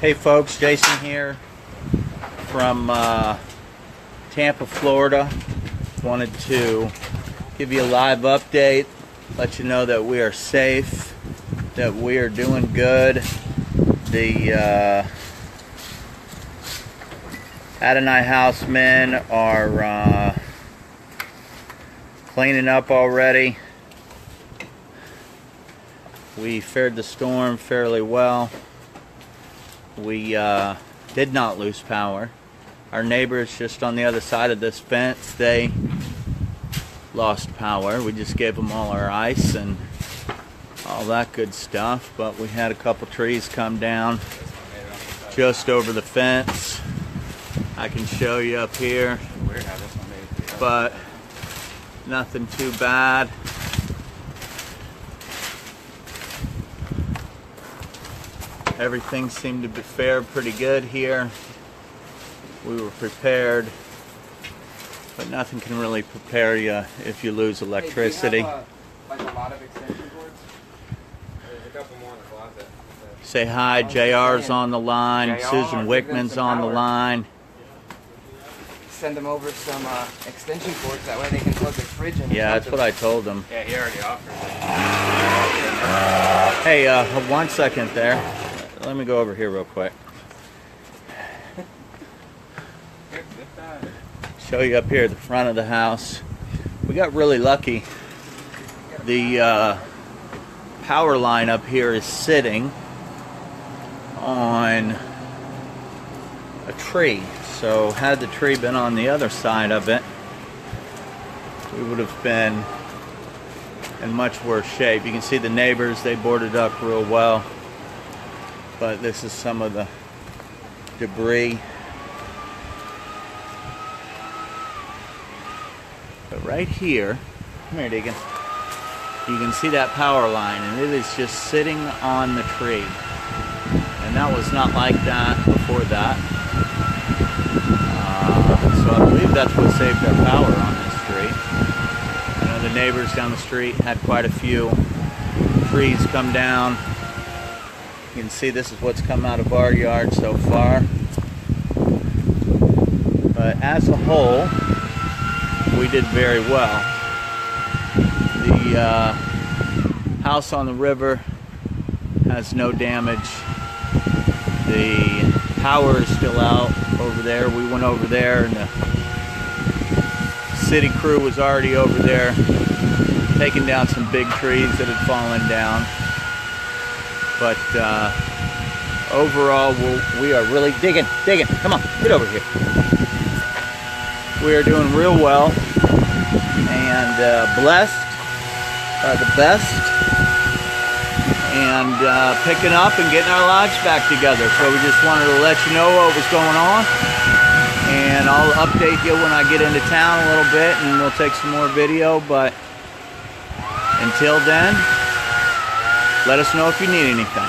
Hey folks, Jason here from Tampa, Florida. Wanted to give you a live update, let you know that we are safe, that we are doing good. The Adonai House men are cleaning up already. We fared the storm fairly well. We did not lose power. Our neighbors just on the other side of this fence, they lost power. We just gave them all our ice and all that good stuff, but we had a couple trees come down just over the fence. I can show you up here, but nothing too bad. Everything seemed to be fare pretty good here. We were prepared, but nothing can really prepare you if you lose electricity. Hey, do you have, like a lot of extension cords? There's a couple more in the closet. Say hi, JR's on the line, Susan Wickman's on the line. Send them over some extension cords, that way they can plug the fridge in. Yeah, that's what I told them. Yeah, he already offered it. Hey, 1 second there. Let me go over here real quick. Show you up here at the front of the house. We got really lucky. The power line up here is sitting on a tree. So had the tree been on the other side of it, we would have been in much worse shape. You can see the neighbors, they boarded up real well. But this is some of the debris. But right here, come here, Deacon. You can see that power line, and it is just sitting on the tree. And that was not like that before that. So I believe that's what saved our power on this street. You know, the neighbors down the street had quite a few trees come down. You can see this is what's come out of our yard so far. But as a whole, we did very well. The house on the river has no damage. The power is still out over there. We went over there and the city crew was already over there taking down some big trees that had fallen down. But overall, we are really digging. Come on, get over here. We are doing real well and blessed by the best, and picking up and getting our lives back together. So we just wanted to let you know what was going on, and I'll update you when I get into town a little bit, and we'll take some more video. But until then, let us know if you need anything.